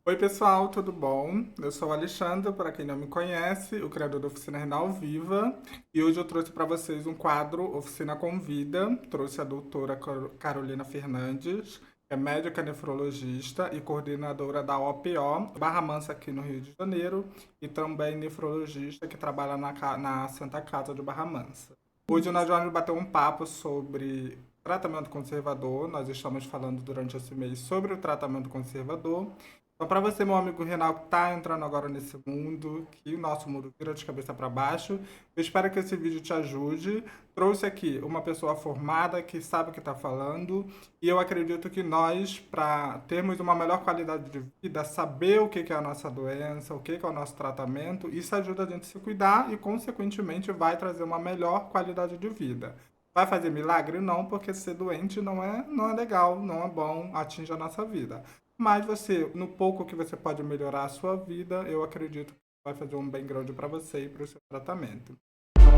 Oi, pessoal, tudo bom? Eu sou o Alexandre, para quem não me conhece, o criador da Oficina Renal Viva, e hoje eu trouxe para vocês um quadro Oficina Convida. Trouxe a doutora Carolina Fernandes, que é médica nefrologista e coordenadora da OPO Barra Mansa aqui no Rio de Janeiro, e também nefrologista que trabalha na Santa Casa de Barra Mansa. Hoje nós vamos bater um papo sobre tratamento conservador. Nós estamos falando durante esse mês sobre o tratamento conservador. Então, para você, meu amigo Renato, que está entrando agora nesse mundo, que o nosso mundo vira de cabeça para baixo, eu espero que esse vídeo te ajude. Trouxe aqui uma pessoa formada que sabe o que está falando, e eu acredito que nós, para termos uma melhor qualidade de vida, saber o que é a nossa doença, o que é o nosso tratamento, isso ajuda a gente a se cuidar e, consequentemente, vai trazer uma melhor qualidade de vida. Vai fazer milagre? Não, porque ser doente não é legal, não é bom, atinge a nossa vida. Mas você, no pouco que você pode melhorar a sua vida, eu acredito que vai fazer um bem grande para você e para o seu tratamento. Então,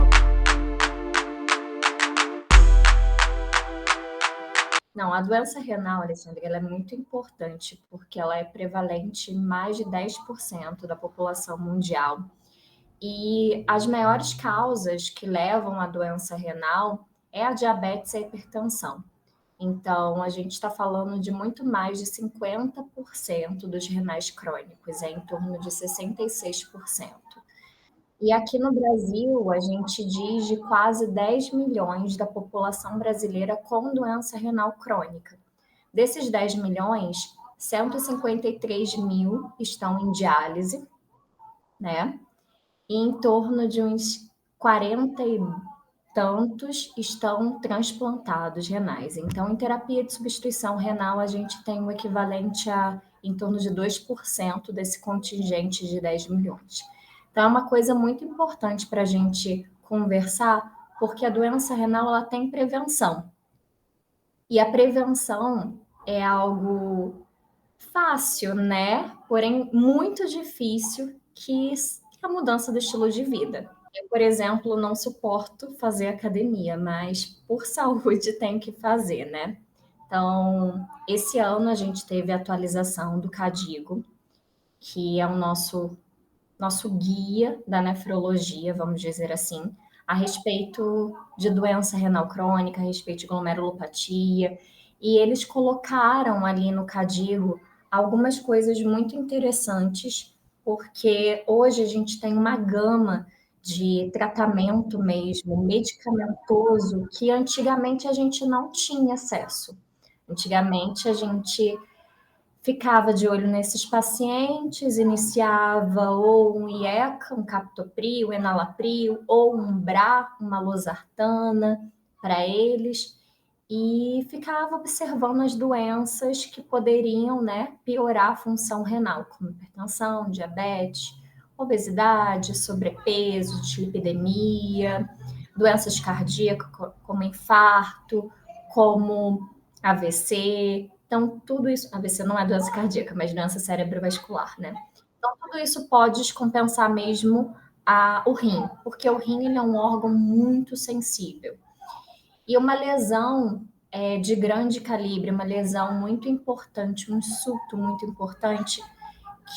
Não, a doença renal, Alessandra, ela é muito importante porque ela é prevalente em mais de 10% da população mundial. E as maiores causas que levam à doença renal é a diabetes e a hipertensão. Então, a gente está falando de muito mais de 50% dos renais crônicos, é em torno de 66%. E aqui no Brasil, a gente diz de quase 10 milhões da população brasileira com doença renal crônica. Desses 10 milhões, 153 mil estão em diálise, né? E em torno de uns 40 e tantos estão transplantados renais. Então, em terapia de substituição renal, a gente tem o equivalente a em torno de 2% desse contingente de 10 milhões. Então, é uma coisa muito importante para a gente conversar, porque a doença renal ela tem prevenção. E a prevenção é algo fácil, né? Porém, muito difícil que é a mudança do estilo de vida. Eu, por exemplo, não suporto fazer academia, mas por saúde tenho que fazer, né? Então, esse ano a gente teve a atualização do CADIGO, que é o nosso guia da nefrologia, vamos dizer assim, a respeito de doença renal crônica, a respeito de glomerulopatia, e eles colocaram ali no CADIGO algumas coisas muito interessantes, porque hoje a gente tem uma gama de tratamento mesmo, medicamentoso, que antigamente a gente não tinha acesso. Antigamente a gente ficava de olho nesses pacientes, iniciava ou um IECA, um captopril, um enalapril, ou um BRA, uma losartana para eles, e ficava observando as doenças que poderiam, né, piorar a função renal, como hipertensão, diabetes, obesidade, sobrepeso, dislipidemia, doenças cardíacas como infarto, como AVC. Então, tudo isso, AVC não é doença cardíaca, mas doença cerebrovascular, né? Então, tudo isso pode descompensar mesmo o rim, porque o rim ele é um órgão muito sensível. E uma lesão de grande calibre, uma lesão muito importante, um insulto muito importante,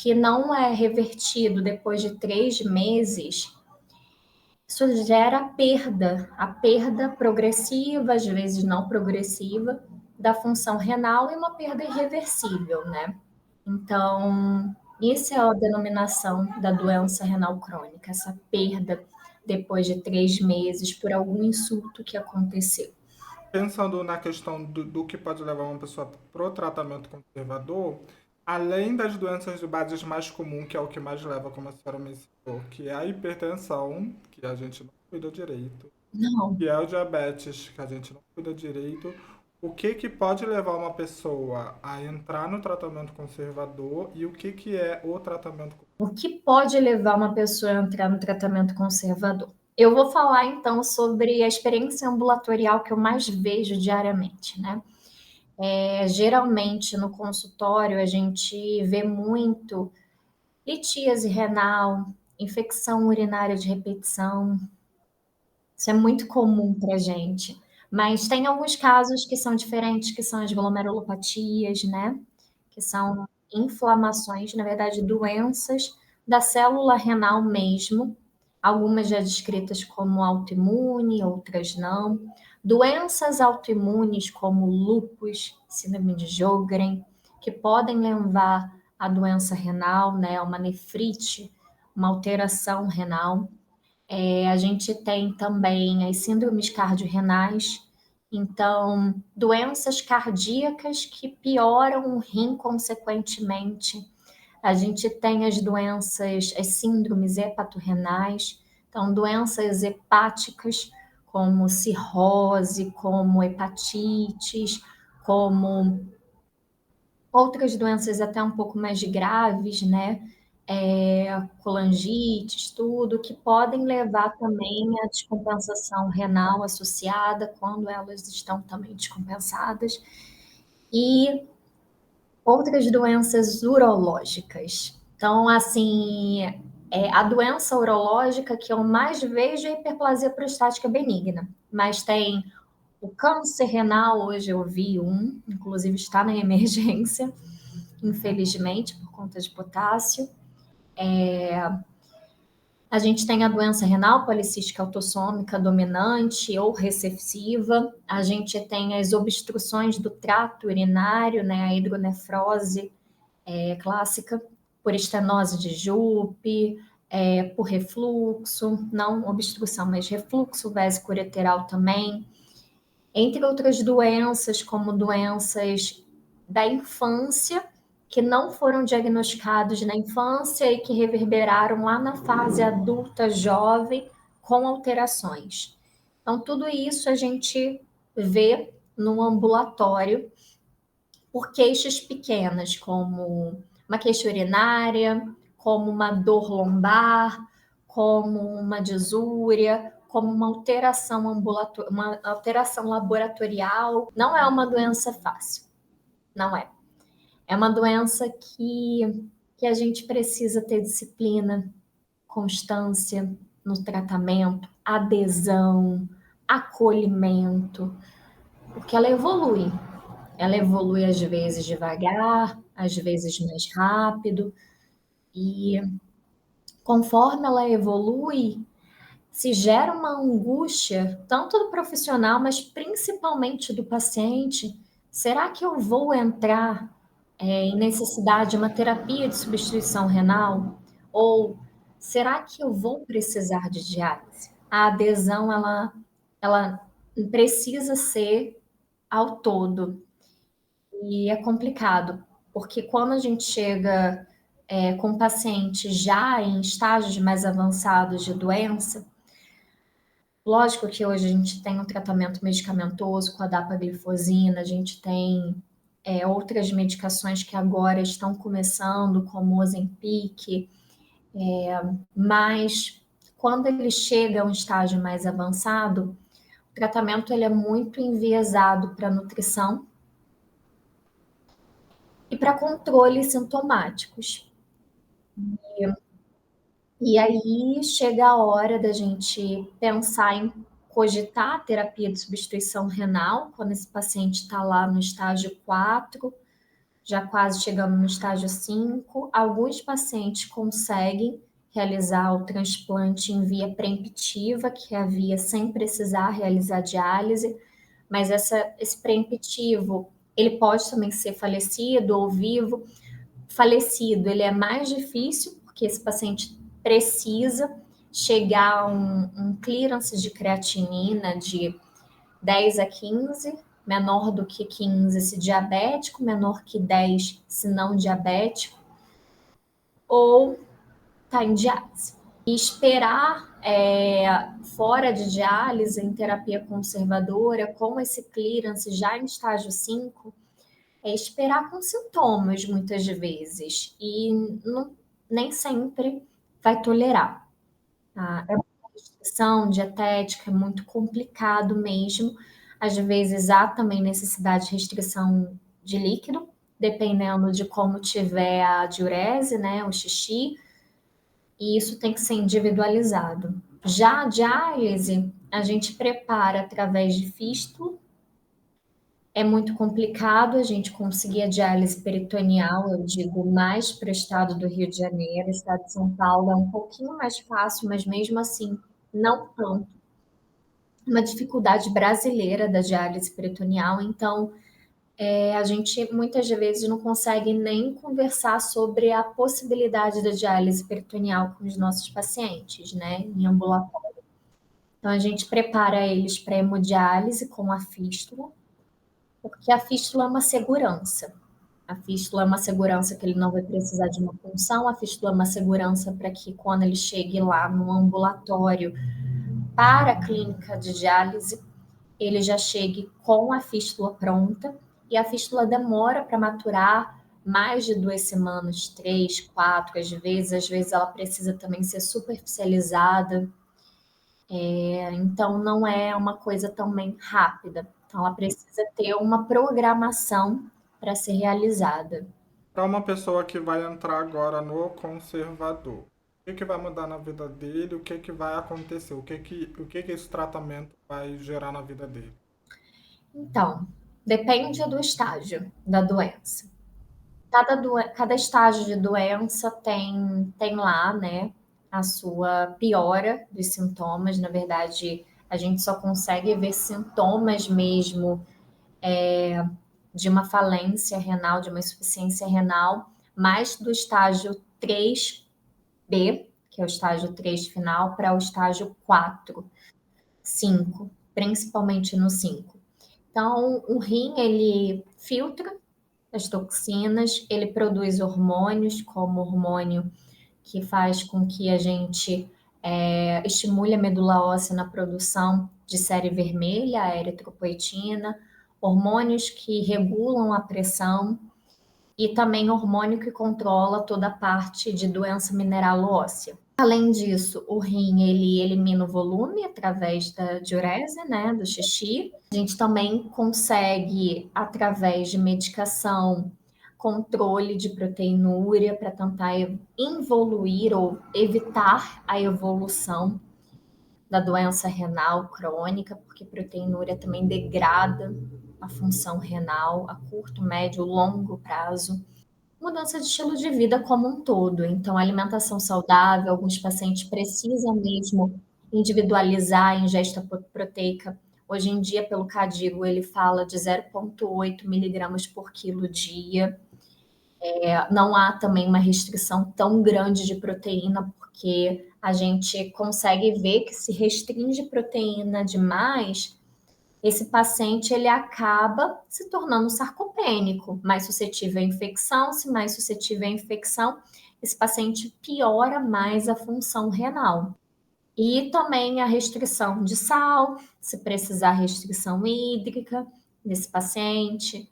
que não é revertido depois de 3 meses, isso gera a perda progressiva, às vezes não progressiva, da função renal e uma perda irreversível, né? Então, isso é a denominação da doença renal crônica, essa perda depois de 3 meses por algum insulto que aconteceu. pensando na questão do que pode levar uma pessoa para o tratamento conservador, além das doenças de base mais comum, que é o que mais leva, como a senhora mencionou, que é a hipertensão, que a gente não cuida direito, Não. que é o diabetes, que a gente não cuida direito, o que que pode levar uma pessoa a entrar no tratamento conservador e o que é o tratamento. O que pode levar uma pessoa a entrar no tratamento conservador? Eu vou falar então sobre a experiência ambulatorial que eu mais vejo diariamente, né? Geralmente no consultório a gente vê muito litíase renal, infecção urinária de repetição. Isso é muito comum para gente. Mas tem alguns casos que são diferentes, que são as glomerulopatias, né? Que são inflamações, na verdade, doenças da célula renal mesmo, algumas já descritas como autoimune, outras não. Doenças autoimunes como lúpus, síndrome de Sjögren, que podem levar à doença renal, né, uma nefrite, uma alteração renal. A gente tem também as síndromes cardiorrenais, então, doenças cardíacas que pioram o rim consequentemente. A gente tem as doenças, as síndromes hepatorrenais, então, doenças hepáticas, como cirrose, como hepatites, como outras doenças até um pouco mais graves, né? Colangites, tudo, que podem levar também à descompensação renal associada, quando elas estão também descompensadas, e outras doenças urológicas. Então, assim, a doença urológica que eu mais vejo é a hiperplasia prostática benigna, mas tem o câncer renal, hoje eu vi um, inclusive está na emergência, infelizmente, por conta de potássio. A gente tem a doença renal policística autossômica dominante ou recessiva. A gente tem as obstruções do trato urinário, né, a hidronefrose clássica, por estenose de Jupe, por refluxo, não obstrução, mas refluxo vesicoureteral também, entre outras doenças, como doenças da infância, que não foram diagnosticados na infância e que reverberaram lá na fase adulta, jovem, com alterações. Então, tudo isso a gente vê no ambulatório por queixas pequenas, como uma queixa urinária, como uma dor lombar, como uma disúria, como uma alteração uma alteração laboratorial. Não é uma doença fácil, não é. É uma doença que a gente precisa ter disciplina, constância no tratamento, adesão, acolhimento, porque ela evolui. Ela evolui às vezes devagar, às vezes mais rápido, e conforme ela evolui, se gera uma angústia, tanto do profissional, mas principalmente do paciente. Será que eu vou entrar em necessidade de uma terapia de substituição renal? Ou será que eu vou precisar de diálise? A adesão, ela precisa ser ao todo. E é complicado, porque quando a gente chega com pacientes já em estágios mais avançados de doença, lógico que hoje a gente tem um tratamento medicamentoso com a dapaglifosina, a gente tem outras medicações que agora estão começando, como o Ozempic, mas quando ele chega a um estágio mais avançado, o tratamento ele é muito enviesado para nutrição e para controles sintomáticos. E aí chega a hora da gente pensar em cogitar a terapia de substituição renal, quando esse paciente está lá no estágio 4, já quase chegando no estágio 5. Alguns pacientes conseguem realizar o transplante em via preemptiva, que é a via sem precisar realizar diálise, mas esse preemptivo, ele pode também ser falecido ou vivo. Falecido, ele é mais difícil, porque esse paciente precisa chegar a um clearance de creatinina de 10 a 15, menor do que 15 se diabético, menor que 10 se não diabético, ou está em diálise. E esperar fora de diálise, em terapia conservadora, com esse clearance já em estágio 5, é esperar com sintomas, muitas vezes, e não, nem sempre vai tolerar. Tá? É uma restrição dietética, é muito complicado mesmo. Às vezes há também necessidade de restrição de líquido, dependendo de como tiver a diurese, né, o xixi, e isso tem que ser individualizado. Já a diálise, a gente prepara através de fístula, É muito complicado a gente conseguir a diálise peritoneal, eu digo mais para o estado do Rio de Janeiro, o estado de São Paulo é um pouquinho mais fácil, mas mesmo assim, não tanto. Uma dificuldade brasileira da diálise peritoneal, então a gente muitas vezes não consegue nem conversar sobre a possibilidade da diálise peritoneal com os nossos pacientes, né, em ambulatório. Então a gente prepara eles para hemodiálise com a fístula, porque a fístula é uma segurança. A fístula é uma segurança que ele não vai precisar de uma punção, a fístula é uma segurança para que quando ele chegue lá no ambulatório para a clínica de diálise, ele já chegue com a fístula pronta, e a fístula demora para maturar mais de 2 semanas, 3, 4, às vezes ela precisa também ser superficializada, então não é uma coisa também rápida. Então ela precisa ter uma programação para ser realizada. Para uma pessoa que vai entrar agora no conservador, o que vai mudar na vida dele? O que vai acontecer? O que esse tratamento vai gerar na vida dele? Então, depende do estágio da doença. Cada estágio de doença tem lá, né, a sua piora dos sintomas. Na verdade, a gente só consegue ver sintomas mesmo de uma falência renal, de uma insuficiência renal, mais do estágio 3B, que é o estágio 3 final, para o estágio 4, 5, principalmente no 5. Então, o rim, ele filtra as toxinas, ele produz hormônios, como o hormônio que faz com que a gente estimule a medula óssea na produção de série vermelha, a eritropoetina, hormônios que regulam a pressão e também hormônio que controla toda a parte de doença mineral óssea. Além disso, o rim ele elimina o volume através da diurese, né, do xixi. A gente também consegue, através de medicação, controle de proteinúria para tentar involuir ou evitar a evolução da doença renal crônica, porque proteinúria também degrada a função renal a curto, médio, longo prazo. Mudança de estilo de vida como um todo. Então, alimentação saudável, alguns pacientes precisam mesmo individualizar a ingesta proteica. Hoje em dia, pelo CADIGO, ele fala de 0,8 miligramas por quilo dia. Não há também uma restrição tão grande de proteína, porque a gente consegue ver que se restringe proteína demais, esse paciente ele acaba se tornando sarcopênico, mais suscetível à infecção. Se mais suscetível à infecção, esse paciente piora mais a função renal. E também a restrição de sal, se precisar restrição hídrica nesse paciente.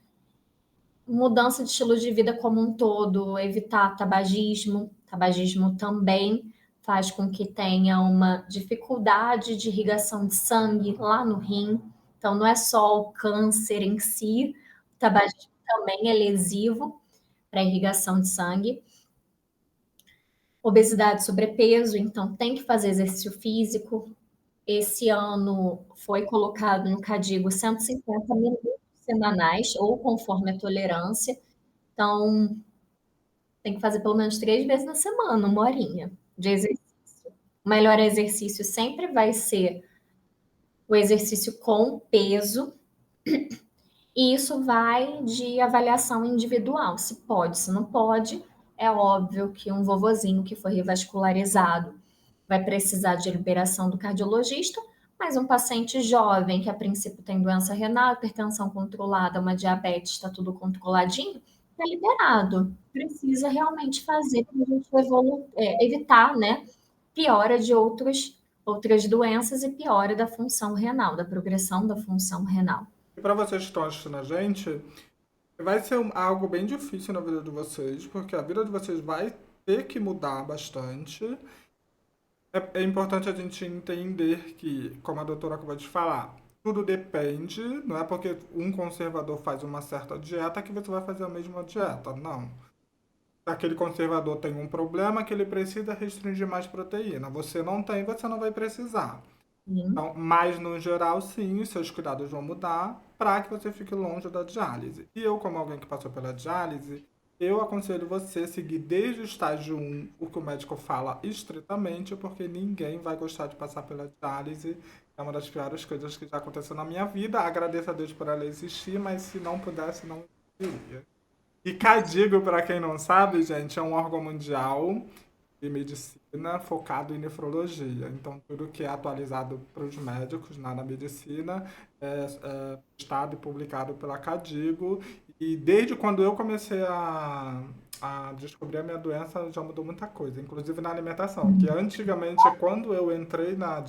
Mudança de estilo de vida como um todo, evitar tabagismo. Tabagismo também faz com que tenha uma dificuldade de irrigação de sangue lá no rim. Então, não é só o câncer em si, o tabagismo também é lesivo para a irrigação de sangue. Obesidade, sobrepeso, então tem que fazer exercício físico. Esse ano foi colocado no CADIGO 150 minutos semanais, ou conforme a tolerância. Então, tem que fazer pelo menos 3 vezes na semana, 1 horinha de exercício. O melhor exercício sempre vai ser o exercício com peso, e isso vai de avaliação individual, se pode, se não pode. É óbvio que um vovozinho que foi revascularizado vai precisar de liberação do cardiologista, mas um paciente jovem que a princípio tem doença renal, hipertensão controlada, uma diabetes, está tudo controladinho, está liberado. Precisa realmente fazer para a gente evitar, né, piora de outras doenças e piora da função renal, da progressão da função renal. E para vocês que estão assistindo a gente, vai ser algo bem difícil na vida de vocês, porque a vida de vocês vai ter que mudar bastante. É importante a gente entender que, como a doutora acabou de falar, tudo depende, não é porque um conservador faz uma certa dieta que você vai fazer a mesma dieta, não. Aquele conservador tem um problema que ele precisa restringir mais proteína. Você não tem, você não vai precisar. Sim. Então, mas no geral, sim, os seus cuidados vão mudar para que você fique longe da diálise. E eu, como alguém que passou pela diálise, eu aconselho você a seguir desde o estágio um o que o médico fala estritamente, porque ninguém vai gostar de passar pela diálise. É uma das piores coisas que já aconteceu na minha vida. Agradeço a Deus por ela existir, mas se não pudesse, não existiria. E CADIGO, para quem não sabe, gente, é um órgão mundial de medicina focado em nefrologia. Então, tudo que é atualizado para os médicos na medicina é estado e publicado pela CADIGO. E desde quando eu comecei a descobrir a minha doença, já mudou muita coisa, inclusive na alimentação. Que antigamente, quando eu entrei na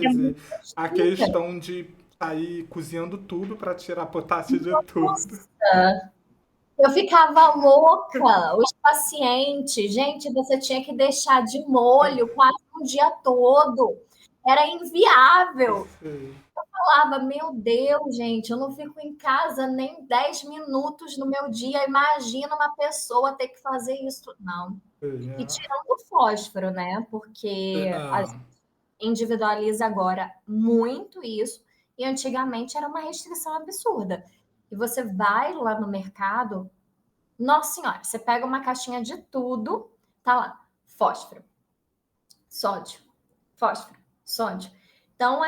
É diálise, muito a chique. questão de sair cozinhando tudo para tirar potássio de tudo. Nossa, eu ficava louca. Os pacientes, gente, você tinha que deixar de molho quase um dia todo. Era inviável. Sim, Falava, meu Deus, gente, eu não fico em casa nem 10 minutos no meu dia. Imagina uma pessoa ter que fazer isso. Não. sim, E é. tirando o fósforo, né? Porque a gente Ah, individualiza agora muito isso. E antigamente era uma restrição absurda. E você vai lá no mercado, nossa senhora, você pega uma caixinha de tudo, tá lá, fósforo, sódio, fósforo, sódio. Então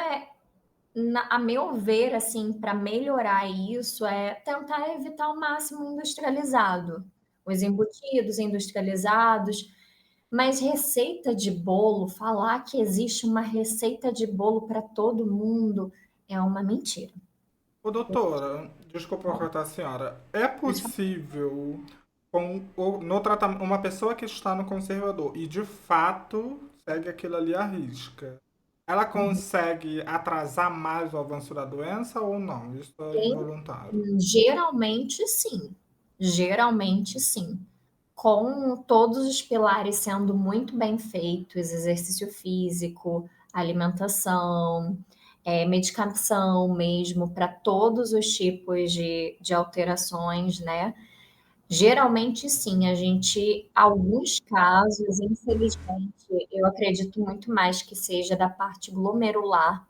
a meu ver, assim, para melhorar isso é tentar evitar o máximo industrializado, os embutidos industrializados, mas receita de bolo, falar que existe uma receita de bolo para todo mundo é uma mentira. ô, doutora, desculpa cortar a senhora. É possível no tratamento, uma pessoa que está no conservador e de fato segue aquilo ali à risca, ela consegue atrasar mais o avanço da doença ou não? Isso é involuntário. Geralmente sim, geralmente sim. Com todos os pilares sendo muito bem feitos, exercício físico, alimentação, medicação mesmo, para todos os tipos de alterações, né? Geralmente sim, a gente, alguns casos, infelizmente, eu acredito muito mais que seja da parte glomerular,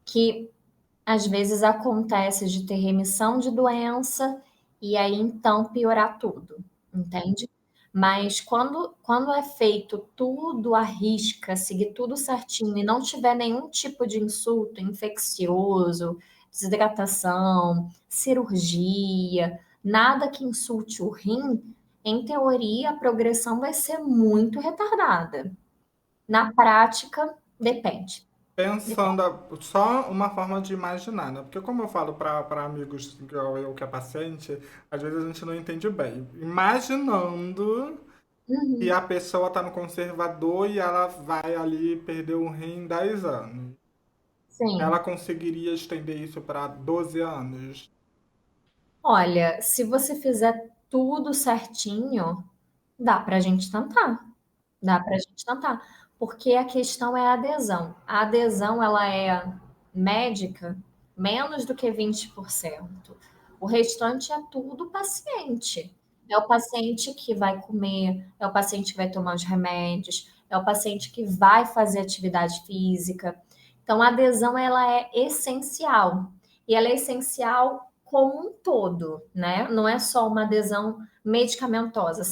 que às vezes acontece de ter remissão de doença e aí então piorar tudo, entende? Mas quando é feito tudo à risca, seguir tudo certinho e não tiver nenhum tipo de insulto infeccioso, desidratação, cirurgia, nada que insulte o rim, em teoria a progressão vai ser muito retardada. Na prática, depende. Depende. Pensando, só uma forma de imaginar, né? Porque como eu falo para amigos igual eu que é paciente, às vezes a gente não entende bem. Imaginando que Uhum. a pessoa está no conservador e ela vai ali perder um rim em 10 anos. Ela Sim. conseguiria estender isso para 12 anos? Olha, se você fizer tudo certinho, dá para a gente tentar. Dá para a gente tentar. Porque a questão é a adesão. A adesão, ela é médica, menos do que 20%. O restante é tudo paciente. É o paciente que vai comer, é o paciente que vai tomar os remédios, é o paciente que vai fazer atividade física. Então, a adesão, ela é essencial. E ela é essencial como um todo, né? Não é só uma adesão medicamentosa.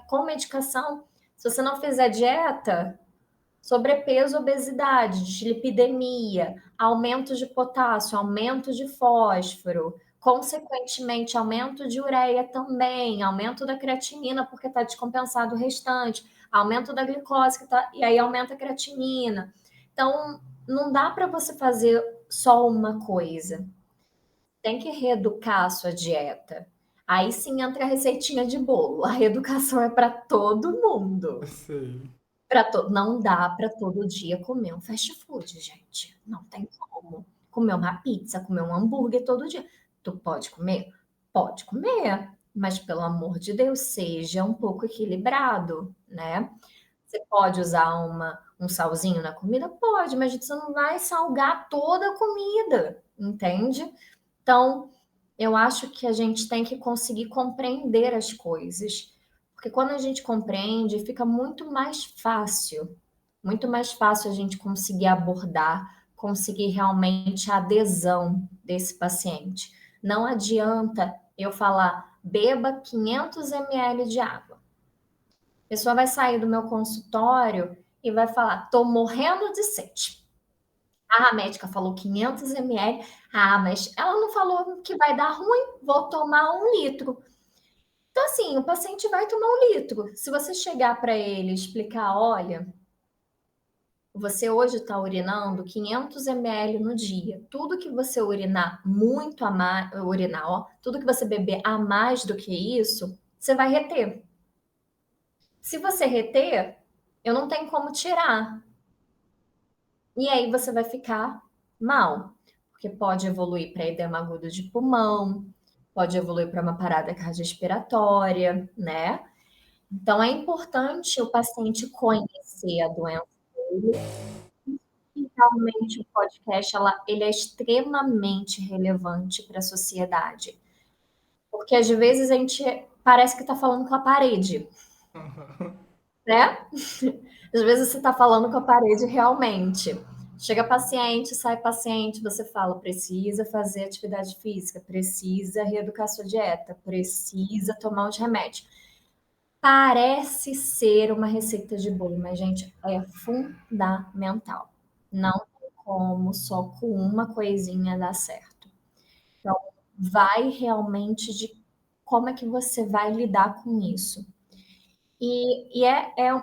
Com medicação, se você não fizer dieta, sobrepeso, obesidade, dislipidemia, aumento de potássio, aumento de fósforo, consequentemente, aumento de ureia também, aumento da creatinina, porque está descompensado o restante, aumento da glicose, e aí aumenta a creatinina. Então, não dá para você fazer só uma coisa. Tem que reeducar a sua dieta. Aí sim entra a receitinha de bolo. A reeducação é para todo mundo. Sei. Não dá para todo dia comer um fast food, gente. Não tem como. Comer uma pizza, comer um hambúrguer todo dia. Tu pode comer? Pode comer. Mas, pelo amor de Deus, seja um pouco equilibrado, né? Você pode usar um salzinho na comida? Pode, mas você não vai salgar toda a comida, entende? Então, eu acho que a gente tem que conseguir compreender as coisas, porque quando a gente compreende, fica muito mais fácil a gente conseguir abordar conseguir realmente a adesão desse paciente. Não adianta eu falar, beba 500 ml de água. A pessoa vai sair do meu consultório e vai falar, tô morrendo de sede. Ah, a médica falou 500 ml. Ah, mas ela não falou que vai dar ruim, vou tomar 1 litro. Então, assim, o paciente vai tomar 1 litro. Se você chegar para ele e explicar, olha, você hoje está urinando 500 ml no dia. Tudo que você urinar muito a mais, urinar, ó, tudo que você beber a mais do que isso, você vai reter. Se você reter, eu não tenho como tirar. E aí você vai ficar mal, porque pode evoluir para edema agudo de pulmão, pode evoluir para uma parada cardiorrespiratória, né? Então é importante o paciente conhecer a doença dele. E realmente o podcast ele é extremamente relevante para a sociedade, porque às vezes a gente parece que está falando com a parede, né? Às vezes você está falando com a parede realmente. Chega paciente, sai paciente, você fala, precisa fazer atividade física, precisa reeducar sua dieta, precisa tomar os remédios. Parece ser uma receita de bolo, mas, gente, é fundamental. Não tem como só com uma coisinha dar certo. Então, vai realmente de como é que você vai lidar com isso.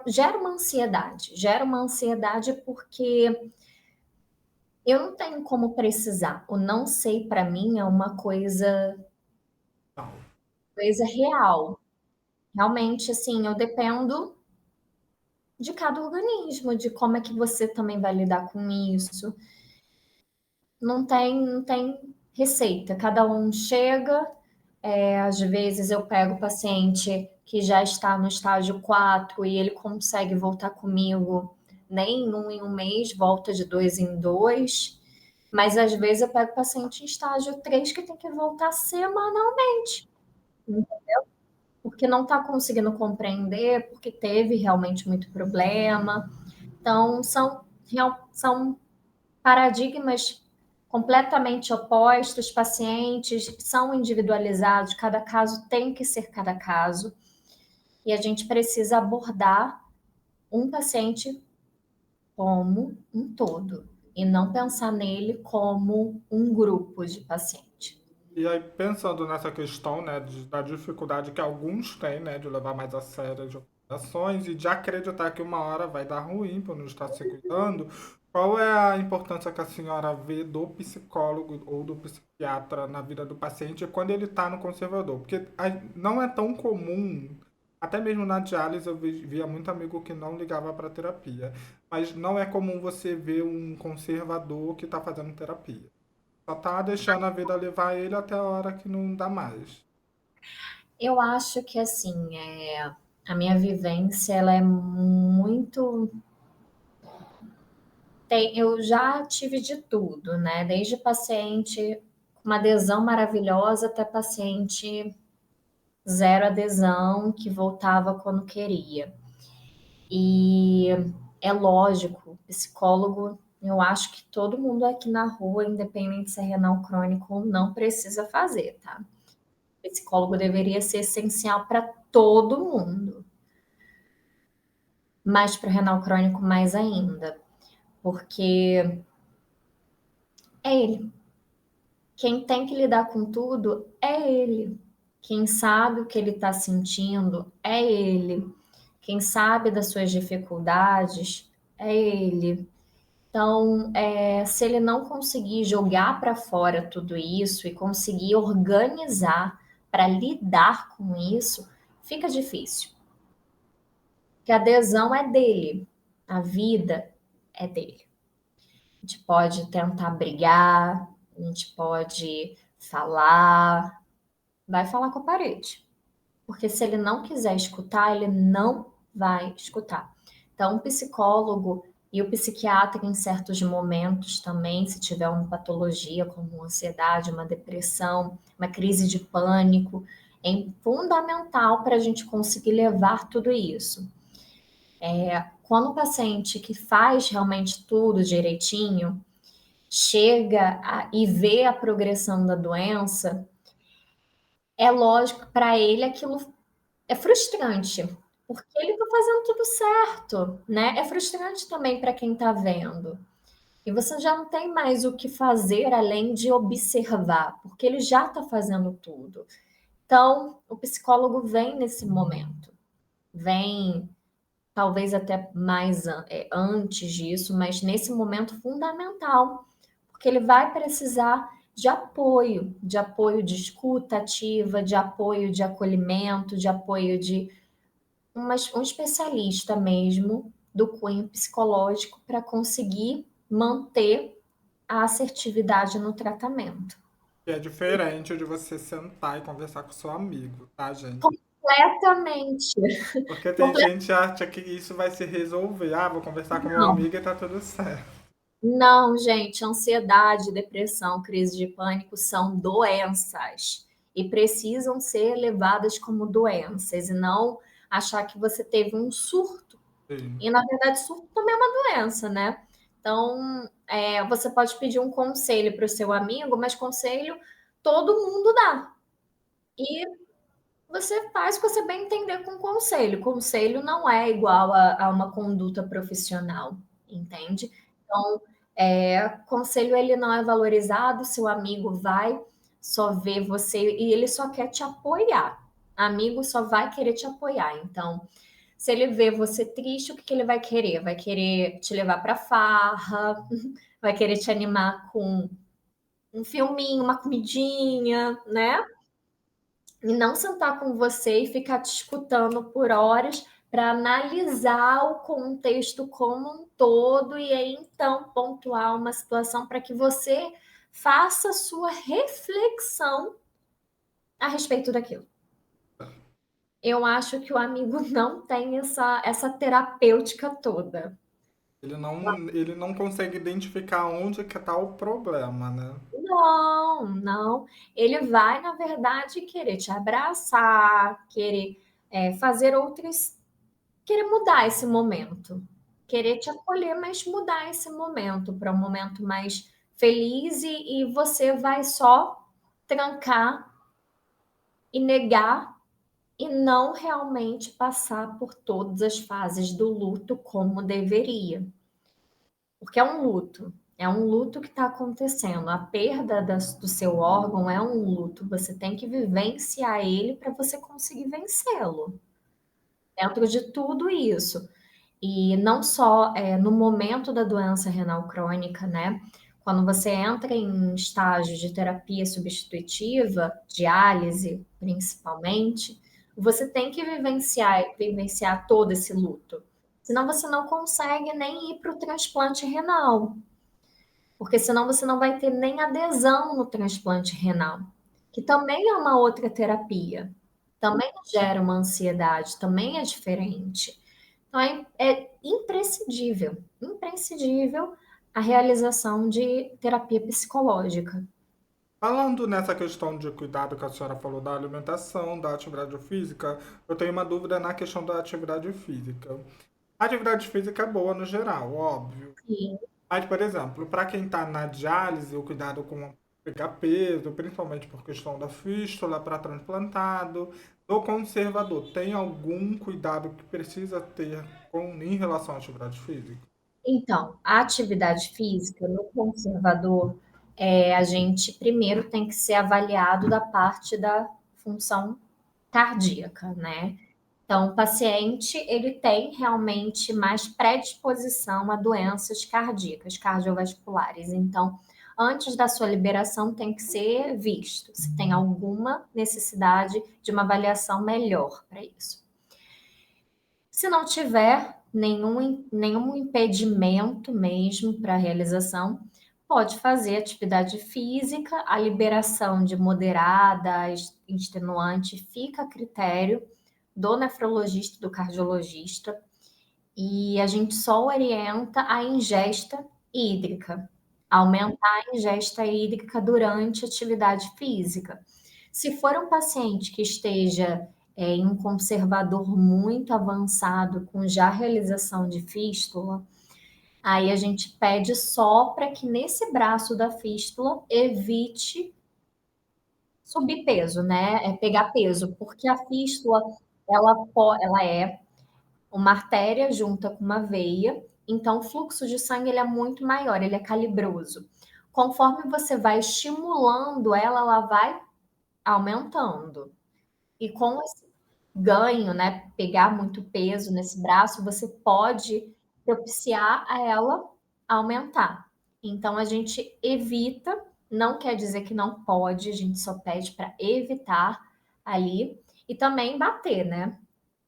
Gera uma ansiedade porque eu não tenho como precisar. O não sei para mim é uma coisa real. Realmente, assim, eu dependo de cada organismo, de como é que você também vai lidar com isso. Não tem receita. Cada um chega, às vezes eu pego o paciente que já está no estágio 4 e ele consegue voltar comigo nem em um mês, volta de 2 em 2. Mas às vezes eu pego o paciente em estágio 3 que tem que voltar semanalmente, porque não está conseguindo compreender, porque teve realmente muito problema. Então, são paradigmas completamente opostos, pacientes são individualizados, cada caso tem que ser cada caso, e a gente precisa abordar um paciente como um todo, e não pensar nele como um grupo de pacientes. E aí, pensando nessa questão, né, da dificuldade que alguns têm, né, de levar mais a sério as recomendações e de acreditar que uma hora vai dar ruim por não estar se cuidando, qual é a importância que a senhora vê do psicólogo ou do psiquiatra na vida do paciente quando ele está no conservador? Porque não é tão comum, até mesmo na diálise eu via muito amigo que não ligava para terapia, mas não é comum você ver um conservador que está fazendo terapia. Só tá deixando a vida levar ele até a hora que não dá mais. Eu acho que assim, a minha vivência ela é muito. Eu já tive de tudo, né? Desde paciente com uma adesão maravilhosa até paciente zero adesão, que voltava quando queria. E é lógico, psicólogo, eu acho que todo mundo aqui na rua, independente se é renal crônico ou não, precisa fazer, tá? Psicólogo deveria ser essencial para todo mundo, mas para o renal crônico mais ainda, porque é ele. Quem tem que lidar com tudo é ele. Quem sabe o que ele está sentindo é ele. Quem sabe das suas dificuldades é ele. Então, se ele não conseguir jogar para fora tudo isso e conseguir organizar para lidar com isso, fica difícil. Porque a adesão é dele, a vida é dele. A gente pode tentar brigar, a gente pode falar, vai falar com a parede. Porque se ele não quiser escutar, ele não vai escutar. Então, o psicólogo e o psiquiatra, em certos momentos também, se tiver uma patologia como ansiedade, uma depressão, uma crise de pânico, é fundamental para a gente conseguir levar tudo isso. Quando o paciente que faz realmente tudo direitinho, chega e vê a progressão da doença, é lógico que para ele aquilo é frustrante, porque ele está fazendo tudo certo, né? É frustrante também para quem está vendo. E você já não tem mais o que fazer além de observar, porque ele já está fazendo tudo. Então, o psicólogo vem nesse momento, vem talvez até mais antes disso, mas nesse momento fundamental, porque ele vai precisar de apoio de escuta ativa, de apoio de acolhimento, de apoio de um especialista mesmo do cunho psicológico para conseguir manter a assertividade no tratamento. Que é diferente de você sentar e conversar com seu amigo, tá, gente? Completamente. Porque tem Comple- gente que acha que isso vai se resolver. Ah, vou conversar com meu Não, amigo e tá tudo certo. não, gente, ansiedade, depressão, crise de pânico são doenças e precisam ser levadas como doenças e não achar que você teve um surto. Sim. E na verdade, surto também é uma doença, né? Então, você pode pedir um conselho para o seu amigo, mas conselho todo mundo dá. E você faz o que você bem entender com conselho. Conselho não é igual a uma conduta profissional, entende? Então, conselho ele não é valorizado, seu amigo vai só ver você e ele só quer te apoiar. Amigo só vai querer te apoiar. Então, se ele vê você triste, o que que ele vai querer? Vai querer te levar para farra, vai querer te animar com um filminho, uma comidinha, né? E não sentar com você e ficar te escutando por horas para analisar o contexto como um todo e aí então pontuar uma situação para que você faça sua reflexão a respeito daquilo. Eu acho que o amigo não tem essa terapêutica toda. Ele não consegue identificar onde que tá o problema, né? Não, não. Ele vai, na verdade, querer te abraçar, querer fazer outras, querer mudar esse momento, querer te acolher, mas mudar esse momento para um momento mais feliz e você vai só trancar e negar e não realmente passar por todas as fases do luto como deveria. Porque é um luto que está acontecendo. A perda do seu órgão é um luto. Você tem que vivenciar ele para você conseguir vencê-lo. Dentro de tudo isso. E não só no momento da doença renal crônica, né? Quando você entra em estágio de terapia substitutiva, diálise principalmente, você tem que vivenciar todo esse luto. Senão você não consegue nem ir para o transplante renal, porque senão você não vai ter nem adesão no transplante renal, que também é uma outra terapia, também gera uma ansiedade, também é diferente. Então é imprescindível, imprescindível a realização de terapia psicológica. Falando nessa questão de cuidado que a senhora falou da alimentação, da atividade física, eu tenho uma dúvida na questão da atividade física. A atividade física é boa no geral, óbvio. Sim. Mas, por exemplo, para quem está na diálise, o cuidado com pegar peso, principalmente por questão da fístula para transplantado, do conservador, tem algum cuidado que precisa ter em relação à atividade física? Então, a atividade física no conservador, a gente primeiro tem que ser avaliado da parte da função cardíaca, né? Então, o paciente ele tem realmente mais predisposição a doenças cardíacas, cardiovasculares. Então, antes da sua liberação, tem que ser visto se tem alguma necessidade de uma avaliação melhor para isso. Se não tiver nenhum impedimento mesmo para a realização, pode fazer atividade física, a liberação de moderada, extenuante, fica a critério do nefrologista, do cardiologista, e a gente só orienta a ingesta hídrica, aumentar a ingesta hídrica durante a atividade física. Se for um paciente que esteja em um conservador muito avançado, com já realização de fístula, Aí a gente pede só para que nesse braço da fístula evite subir peso, né? É pegar peso, porque a fístula ela é uma artéria junta com uma veia, então o fluxo de sangue ele é muito maior, ele é calibroso. Conforme você vai estimulando ela, ela vai aumentando. E com esse ganho, né, pegar muito peso nesse braço, você pode propiciar a ela aumentar. Então a gente evita, não quer dizer que não pode, a gente só pede para evitar ali e também bater, né?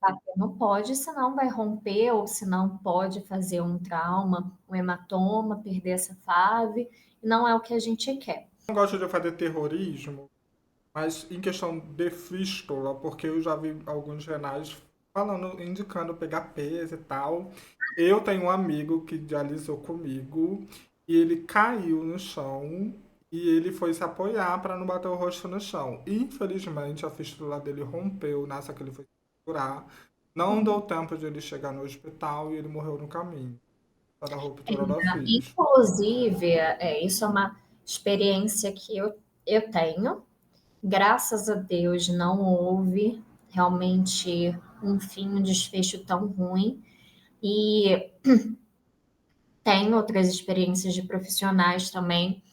Bater não pode, senão vai romper ou senão pode fazer um trauma, um hematoma, perder essa fave, e não é o que a gente quer. Não gosto de fazer terrorismo, mas em questão de fístula, porque eu já vi alguns renais falando, indicando pegar peso e tal. Eu tenho um amigo que dialisou comigo e ele caiu no chão e ele foi se apoiar para não bater o rosto no chão. Infelizmente, a fístula dele rompeu nessa que ele foi se curar. Não deu tempo de ele chegar no hospital e ele morreu no caminho. Para a ruptura da fístula. Inclusive, isso é uma experiência que eu tenho. Graças a Deus não houve realmente um fim, um desfecho tão ruim. E tem outras experiências de profissionais também.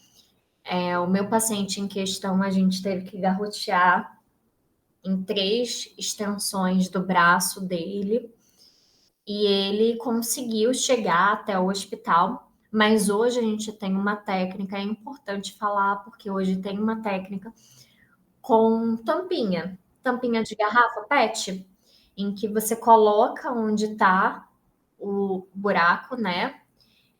O meu paciente em questão, a gente teve que garrotear em 3 extensões do braço dele e ele conseguiu chegar até o hospital. Mas hoje a gente tem uma técnica, é importante falar, porque hoje tem uma técnica com tampinha, tampinha de garrafa PET, em que você coloca onde está o buraco, né?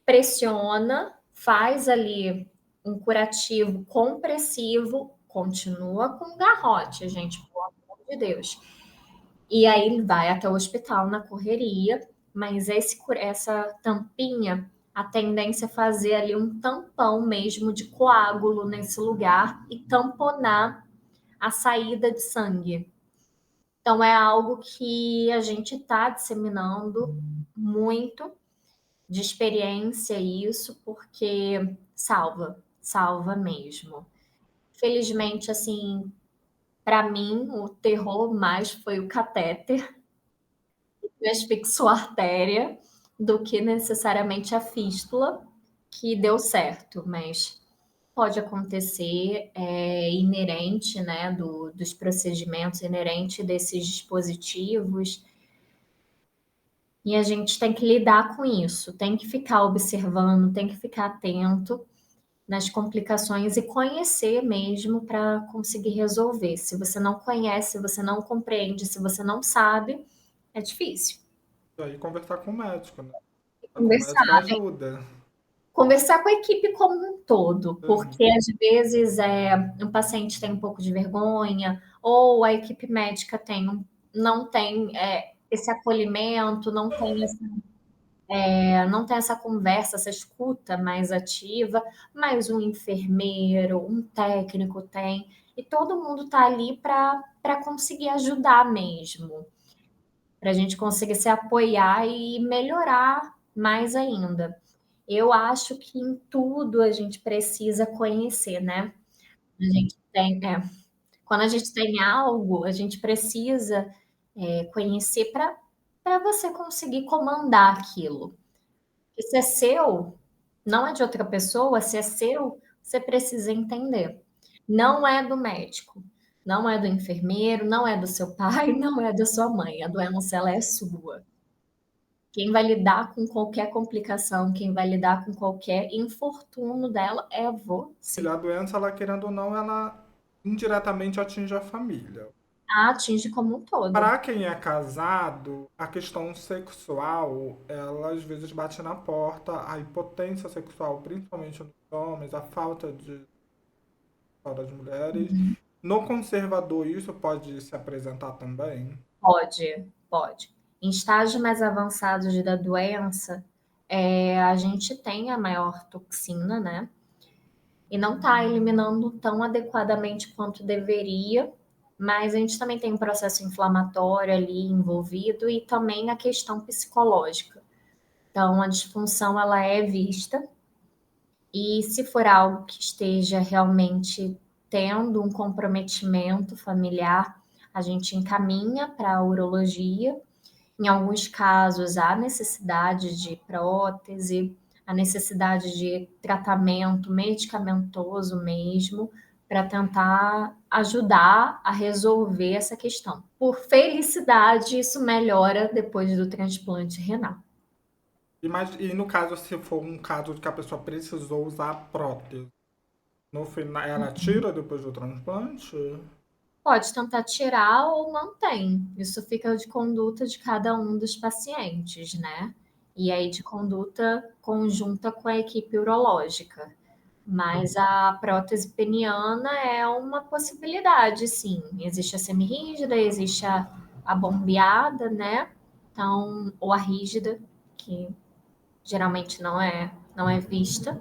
Pressiona, faz ali um curativo compressivo, continua com garrote, gente, pelo amor de Deus. E aí ele vai até o hospital na correria, mas essa tampinha, a tendência é fazer ali um tampão mesmo de coágulo nesse lugar e tamponar a saída de sangue. Então é algo que a gente está disseminando muito de experiência isso, porque salva, salva mesmo. Felizmente, assim, para mim, o terror mais foi o catéter, que asfixiou a artéria, do que necessariamente a fístula, que deu certo, mas pode acontecer, é inerente, né, dos procedimentos, inerente desses dispositivos, e a gente tem que lidar com isso, tem que ficar observando, tem que ficar atento nas complicações e conhecer mesmo para conseguir resolver. Se você não conhece, se você não compreende, se você não sabe, é difícil. E aí conversar com o médico, né? Com o médico Conversar, ajuda. conversar com a equipe como um todo, Uhum. porque às vezes um paciente tem um pouco de vergonha, ou a equipe médica não tem esse acolhimento, não tem essa conversa, essa escuta mais ativa, mas um enfermeiro, um técnico tem, e todo mundo está ali para conseguir ajudar mesmo, para a gente conseguir se apoiar e melhorar mais ainda. Eu acho que em tudo a gente precisa conhecer, né? A gente quando a gente tem algo, a gente precisa conhecer para você conseguir comandar aquilo. E se é seu, não é de outra pessoa, se é seu, você precisa entender. Não é do médico, não é do enfermeiro, não é do seu pai, não é da sua mãe. A doença ela é sua. Quem vai lidar com qualquer complicação, quem vai lidar com qualquer infortúnio dela é você. A doença, ela querendo ou não, ela indiretamente atinge a família. A atinge como um todo. Para quem é casado, a questão sexual, ela às vezes bate na porta, a impotência sexual, principalmente nos homens, a falta de das mulheres. No conservador, isso pode se apresentar também? Pode, pode. Em estágios mais avançados da doença, a gente tem a maior toxina, né? E não está eliminando tão adequadamente quanto deveria, mas a gente também tem um processo inflamatório ali envolvido e também a questão psicológica. Então, a disfunção ela é vista e se for algo que esteja realmente tendo um comprometimento familiar, a gente encaminha para a urologia. Em alguns casos, há necessidade de prótese, a necessidade de tratamento medicamentoso mesmo, para tentar ajudar a resolver essa questão. Por felicidade, isso melhora depois do transplante renal. E no caso, se for um caso de que a pessoa precisou usar prótese, no final ela tira depois do transplante? Pode tentar tirar ou mantém. Isso fica de conduta de cada um dos pacientes, né? E aí de conduta conjunta com a equipe urológica. Mas a prótese peniana é uma possibilidade, sim. Existe a semirrígida, existe a bombeada, né? Então, ou a rígida, que geralmente não é vista.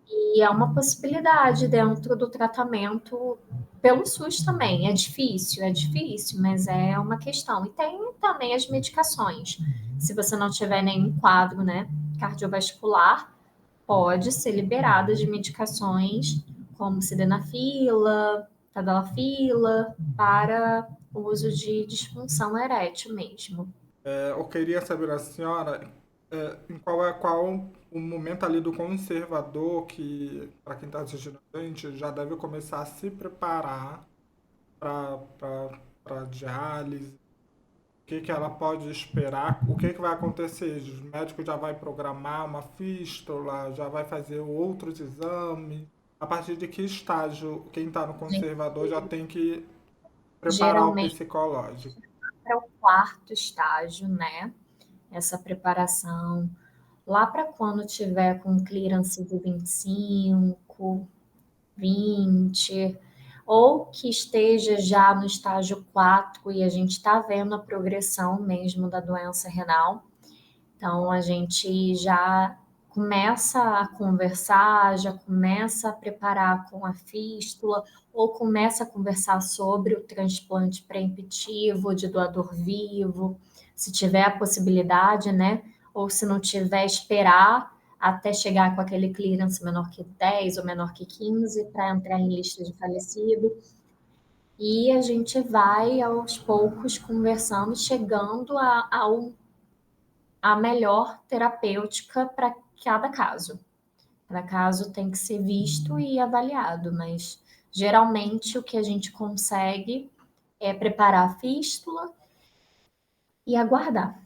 E é uma possibilidade dentro do tratamento pelo SUS também. É difícil, mas é uma questão. E tem também as medicações. Se você não tiver nenhum quadro, né, cardiovascular, pode ser liberado de medicações como sildenafila, tadalafila, para o uso de disfunção erétil mesmo. Eu queria saber da senhora em qual o momento ali do conservador que, para quem está assistindo a gente, já deve começar a se preparar para diálise. O que ela pode esperar? O que vai acontecer? O médico já vai programar uma fístula, já vai fazer outros exames. A partir de que estágio quem está no conservador já tem que preparar o Geralmente psicológico? para o quarto estágio, né? Essa preparação. Lá para quando tiver com clearance de 25, 20, ou que esteja já no estágio 4 e a gente está vendo a progressão mesmo da doença renal. Então, a gente já começa a conversar, já começa a preparar com a fístula, ou começa a conversar sobre o transplante pré-emptivo de doador vivo, se tiver a possibilidade, né? Ou se não tiver, esperar até chegar com aquele clearance menor que 10 ou menor que 15 para entrar em lista de falecido. E a gente vai aos poucos conversando, chegando a melhor terapêutica para cada caso. Cada caso tem que ser visto e avaliado, mas geralmente o que a gente consegue é preparar a fístula e aguardar.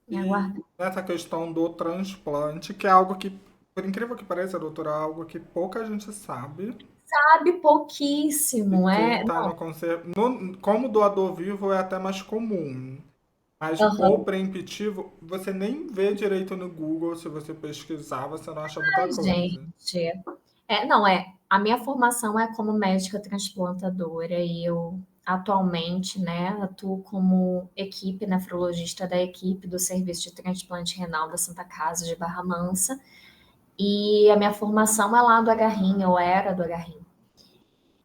E E aguardar. nessa questão do transplante, que é algo que, por incrível que pareça, doutora, é algo que pouca gente sabe. Sabe E pouquíssimo, quem é? está no conserva... Como doador vivo é até mais comum. Mas o Aham. pré-emptivo, você nem vê direito no Google, se você pesquisar, você não acha muita Ai, coisa. gente. Não, a minha formação é como médica transplantadora e eu atualmente, né, atuo como equipe nefrologista da equipe do Serviço de Transplante Renal da Santa Casa de Barra Mansa. E a minha formação é lá do Agarrim, eu era do Agarrim.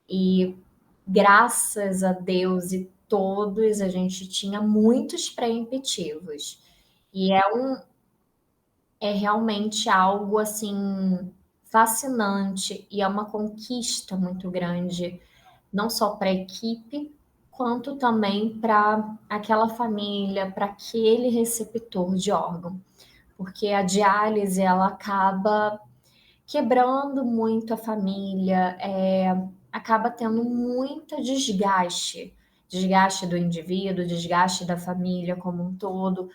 E graças a Deus e todos, a gente tinha muitos pré-emptivos. E é realmente algo assim fascinante e é uma conquista muito grande, não só para a equipe, quanto também para aquela família, para aquele receptor de órgão, porque a diálise ela acaba quebrando muito a família, acaba tendo muito desgaste do indivíduo, desgaste da família como um todo,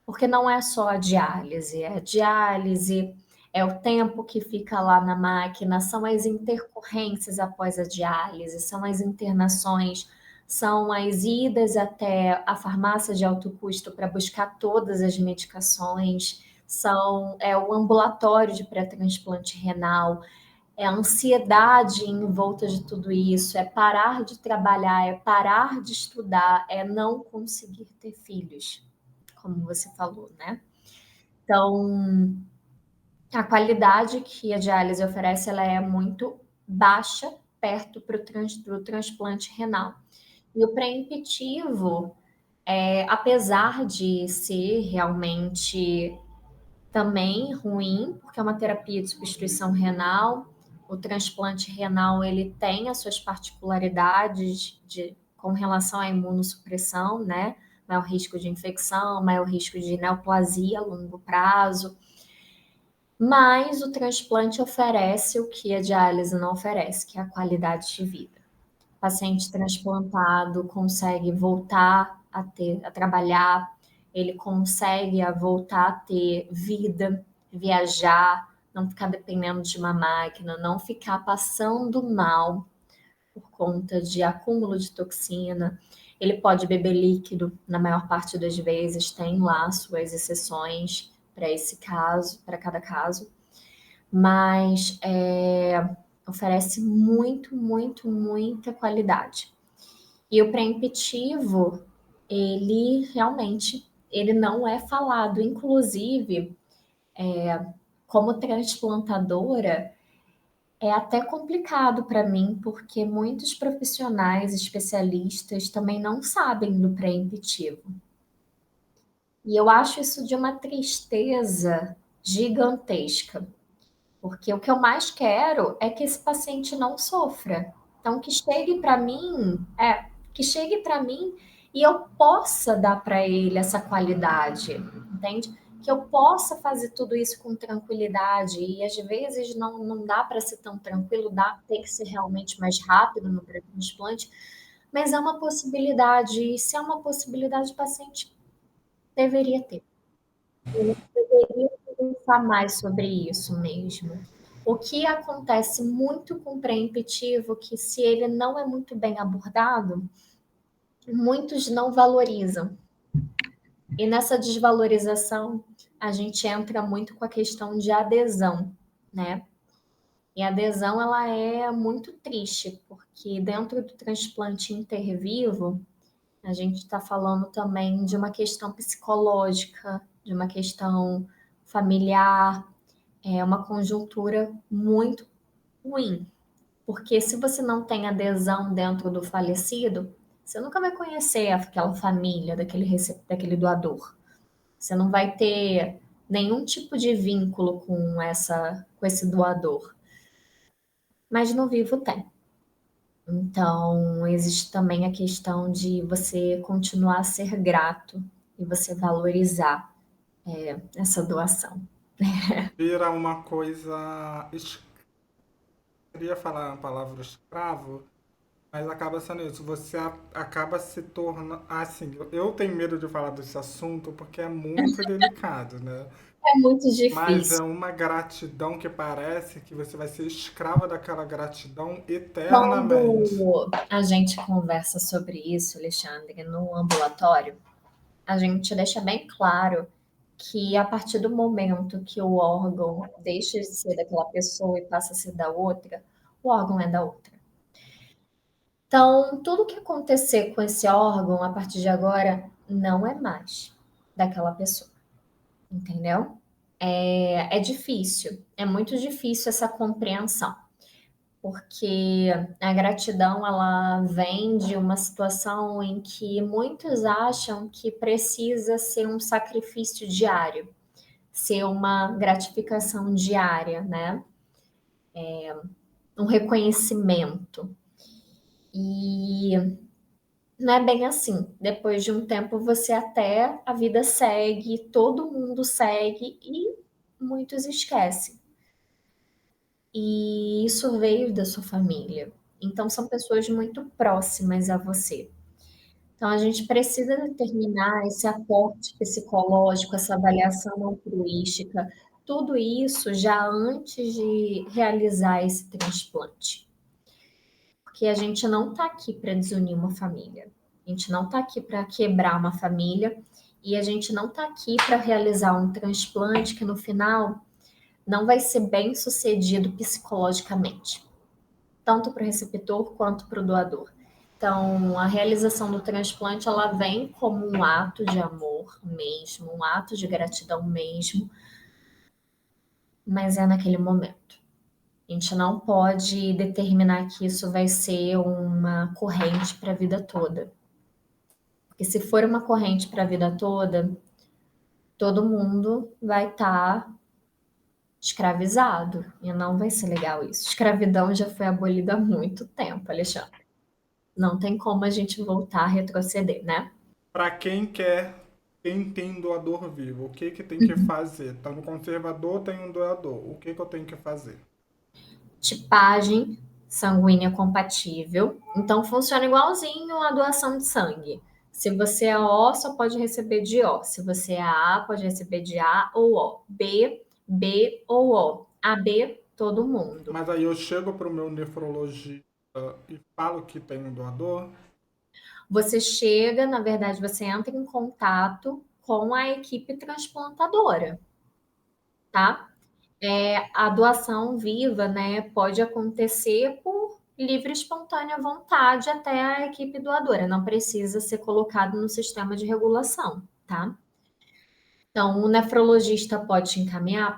porque não é só a diálise, é o tempo que fica lá na máquina, são as intercorrências após a diálise, são as internações, são as idas até a farmácia de alto custo para buscar todas as medicações, é o ambulatório de pré-transplante renal, é a ansiedade em volta de tudo isso, é parar de trabalhar, é parar de estudar, é não conseguir ter filhos, como você falou, né? Então, a qualidade que a diálise oferece, ela é muito baixa perto do transplante renal. E o pré-emptivo, apesar de ser realmente também ruim, porque é uma terapia de substituição renal. O transplante renal ele tem as suas particularidades com relação à imunossupressão, né? Maior risco de infecção, maior risco de neoplasia a longo prazo. Mas o transplante oferece o que a diálise não oferece, que é a qualidade de vida. O paciente transplantado consegue voltar a trabalhar, ele consegue voltar a ter vida, viajar, não ficar dependendo de uma máquina, não ficar passando mal por conta de acúmulo de toxina. Ele pode beber líquido, na maior parte das vezes, tem lá suas exceções para esse caso, para cada caso, mas oferece muita qualidade. E o pré-emptivo, ele realmente, ele não é falado. Inclusive, como transplantadora, é até complicado para mim, porque muitos profissionais especialistas também não sabem do pré-emptivo. E eu acho isso de uma tristeza gigantesca, porque o que eu mais quero é que esse paciente não sofra. Então, que chegue para mim e eu possa dar para ele essa qualidade, entende? Que eu possa fazer tudo isso com tranquilidade. E às vezes não dá para ser tão tranquilo, tem que ser realmente mais rápido no transplante, mas é uma possibilidade. E se é uma possibilidade, o paciente deveria ter. Eu deveria pensar mais sobre isso mesmo. O que acontece muito com o pré-emptivo, que se ele não é muito bem abordado, muitos não valorizam. E nessa desvalorização, a gente entra muito com a questão de adesão, né? E a adesão, ela é muito triste, porque dentro do transplante intervivo, a gente está falando também de uma questão psicológica, de uma questão familiar, é uma conjuntura muito ruim, porque se você não tem adesão dentro do falecido, você nunca vai conhecer aquela família daquele doador. Você não vai ter nenhum tipo de vínculo com esse doador. Mas no vivo tem. Então, existe também a questão de você continuar a ser grato e você valorizar essa doação. Vira uma coisa. Queria falar a palavra escravo, mas acaba sendo isso. Você acaba se tornando. Assim, eu tenho medo de falar desse assunto porque é muito delicado, né? É muito Mas é difícil. uma gratidão que parece que você vai ser escrava daquela gratidão eternamente. Quando a gente conversa sobre isso, Alexandre, no ambulatório, a gente deixa bem claro que a partir do momento que o órgão deixa de ser daquela pessoa e passa a ser da outra, o órgão é da outra. Então, tudo que acontecer com esse órgão a partir de agora não é mais daquela pessoa, entendeu? É difícil, é muito difícil essa compreensão, porque a gratidão ela vem de uma situação em que muitos acham que precisa ser um sacrifício diário, ser uma gratificação diária, né? Um reconhecimento. E não é bem assim. Depois de um tempo, a vida segue, todo mundo segue e muitos esquecem. E isso veio da sua família. Então, são pessoas muito próximas a você. Então, a gente precisa determinar esse aporte psicológico, essa avaliação altruística, tudo isso já antes de realizar esse transplante. Porque a gente não está aqui para desunir uma família, a gente não está aqui para quebrar uma família e a gente não está aqui para realizar um transplante que no final não vai ser bem sucedido psicologicamente, tanto para o receptor quanto para o doador. Então, a realização do transplante ela vem como um ato de amor mesmo, um ato de gratidão mesmo, mas é naquele momento. A gente não pode determinar que isso vai ser uma corrente para a vida toda. Porque se for uma corrente para a vida toda, todo mundo vai estar escravizado. E não vai ser legal isso. Escravidão já foi abolida há muito tempo, Alexandre. Não tem como a gente voltar a retroceder, né? Para quem tem doador vivo, o que que tem que fazer? Tá no conservador, tem um doador. O que que eu tenho que fazer? Tipagem sanguínea compatível. Então funciona igualzinho a doação de sangue. Se você é O, só pode receber de O. Se você é A, pode receber de A ou O. B, B ou O. AB, todo mundo. Mas aí eu chego para o meu nefrologista e falo que tem um doador. Você chega, na verdade, você entra em contato com a equipe transplantadora, tá? A doação viva, né, pode acontecer por livre e espontânea vontade até a equipe doadora, não precisa ser colocado no sistema de regulação, tá? Então, o nefrologista pode te encaminhar,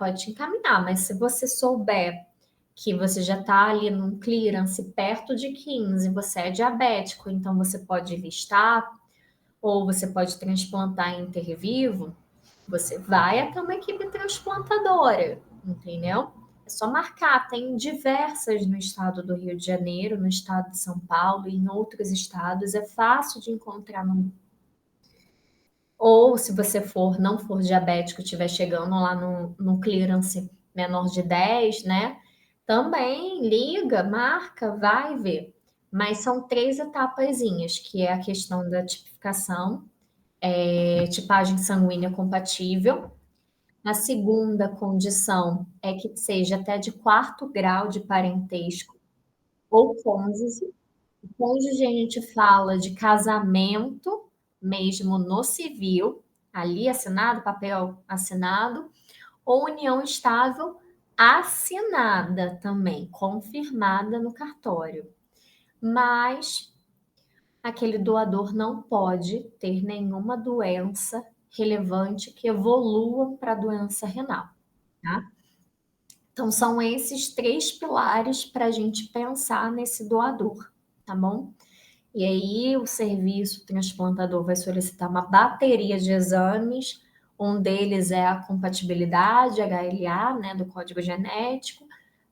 mas se você souber que você já está ali num clearance perto de 15, você é diabético, então você pode listar, ou você pode transplantar inter vivo, você vai até uma equipe transplantadora, entendeu? É só marcar, tem diversas no estado do Rio de Janeiro, no estado de São Paulo e em outros estados, é fácil de encontrar. Ou se você não for diabético, estiver chegando lá no clearance menor de 10, né? Também liga, marca, vai ver. Mas são três etapazinhas, que é a questão da tipificação, tipagem sanguínea compatível. A segunda condição é que seja até de quarto grau de parentesco ou cônjuge. O cônjuge a gente fala de casamento, mesmo no civil, ali assinado, papel assinado, ou união estável assinada também, confirmada no cartório. Mas aquele doador não pode ter nenhuma doença relevante que evolua para a doença renal, tá? Então, são esses três pilares para a gente pensar nesse doador, tá bom? E aí, o serviço transplantador vai solicitar uma bateria de exames, um deles é a compatibilidade HLA, né, do código genético,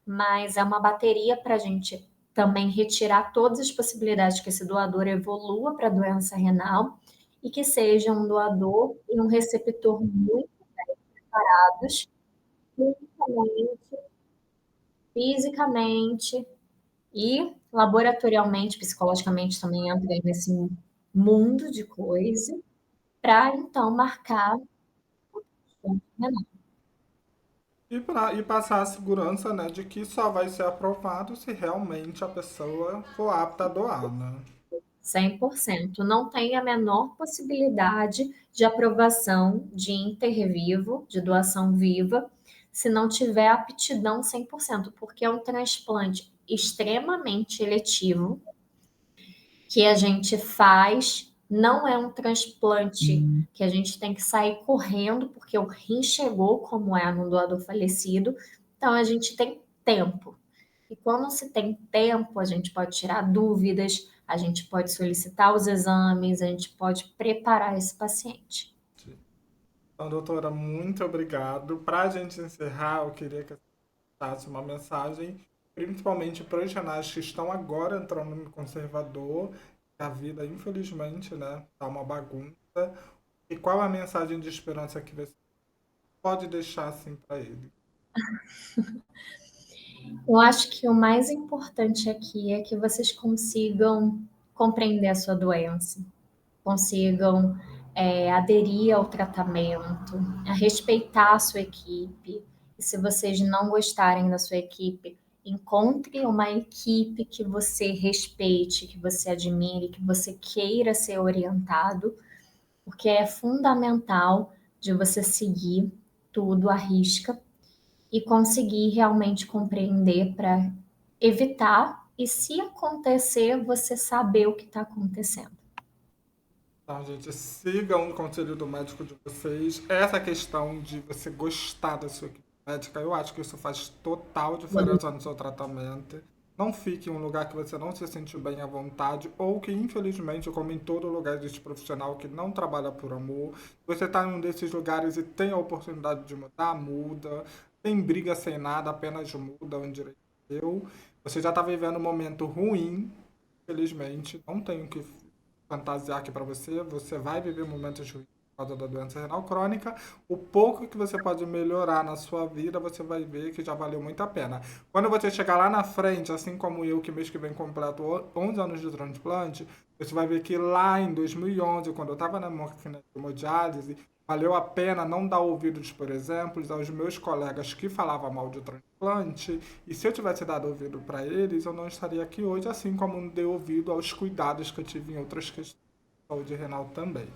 mas é uma bateria para a gente também retirar todas as possibilidades que esse doador evolua para a doença renal e que seja um doador e um receptor muito preparados fisicamente e laboratorialmente, psicologicamente também entra nesse mundo de coisa, para então marcar o renal. E passar a segurança, né, de que só vai ser aprovado se realmente a pessoa for apta a doar, né? 100%. Não tem a menor possibilidade de aprovação de inter vivo, de doação viva, se não tiver aptidão 100%, porque é um transplante extremamente eletivo, que a gente faz, não é um transplante que a gente tem que sair correndo, porque o rim chegou, como é no doador falecido, então a gente tem tempo. E quando se tem tempo, a gente pode tirar dúvidas, a gente pode solicitar os exames, a gente pode preparar esse paciente. Então, doutora, muito obrigado. Para a gente encerrar, eu queria que você passasse uma mensagem, principalmente para os renais que estão agora entrando no conservador, a vida, infelizmente, né, tá uma bagunça. E qual a mensagem de esperança que você pode deixar assim para ele? Eu acho que o mais importante aqui é que vocês consigam compreender a sua doença, consigam aderir ao tratamento, a respeitar a sua equipe. E se vocês não gostarem da sua equipe, encontre uma equipe que você respeite, que você admire, que você queira ser orientado, porque é fundamental de você seguir tudo à risca e conseguir realmente compreender para evitar e, se acontecer, você saber o que está acontecendo. Então, gente, sigam o conselho do médico de vocês. Essa questão de você gostar da sua equipe médica, eu acho que isso faz total diferença no seu tratamento. Não fique em um lugar que você não se sente bem à vontade ou que, infelizmente, como em todo lugar existe profissional que não trabalha por amor. Se você está em um desses lugares e tem a oportunidade de mudar, muda. Tem briga sem nada, apenas muda um direito seu. Você já está vivendo um momento ruim, infelizmente. Não tenho que fantasiar aqui para você. Você vai viver momentos ruins por causa da doença renal crônica. O pouco que você pode melhorar na sua vida, você vai ver que já valeu muito a pena. Quando você chegar lá na frente, assim como eu, que mês que vem completo 11 anos de transplante, você vai ver que lá em 2011, quando eu estava na máquina de hemodiálise, valeu a pena não dar ouvidos, por exemplo, aos meus colegas que falavam mal de transplante. E se eu tivesse dado ouvido para eles, eu não estaria aqui hoje, assim como não dei ouvido aos cuidados que eu tive em outras questões de saúde renal também.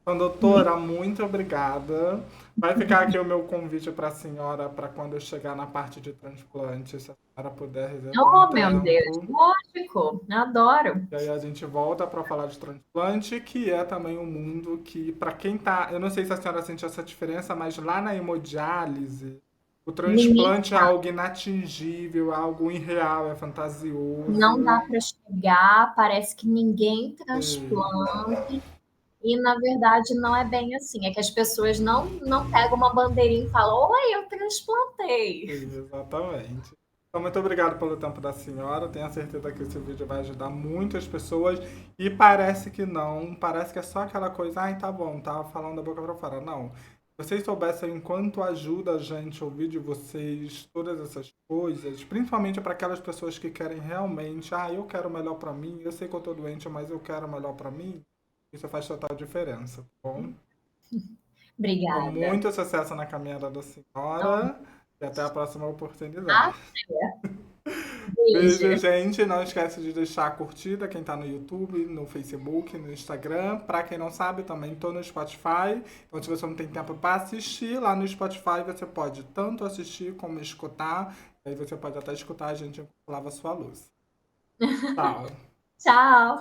Então, doutora, muito obrigada. Vai ficar aqui o meu convite para a senhora para quando eu chegar na parte de transplante, se a senhora puder reservar um Oh, meu Deus, tempo. lógico, adoro. E aí a gente volta para falar de transplante, que é também um mundo que, para quem tá. Eu não sei se a senhora sente essa diferença, mas lá na hemodiálise, o Ninguém transplante é algo inatingível, é algo irreal, é não dá fantasioso. para chegar, parece que ninguém Sim, transplanta. E na verdade não é bem assim, é que as pessoas não pegam uma bandeirinha e falam: "Oi, eu transplantei". sim, exatamente. Então, muito obrigado pelo tempo da senhora. Tenho certeza que esse vídeo vai ajudar muitas pessoas. E parece que não, parece que é só aquela coisa, ai, tá bom, tava falando da boca pra fora. Não. Se vocês soubessem enquanto ajuda a gente a ouvir de vocês todas essas coisas, principalmente para aquelas pessoas que querem realmente, ah, eu quero o melhor para mim, eu sei que eu tô doente, mas eu quero o melhor para mim, isso faz total diferença, tá bom? Então, Obrigada. muito sucesso na caminhada da Então, senhora e até a próxima oportunidade. até. Beijo, Beijo. gente. Não esquece de deixar a curtida, quem tá no YouTube, no Facebook, no Instagram. Pra quem não sabe, também tô no Spotify. Então, se você não tem tempo para assistir, lá no Spotify você pode tanto assistir como escutar. Aí você pode até escutar a gente enquanto lava a sua luz. Tchau. Tchau.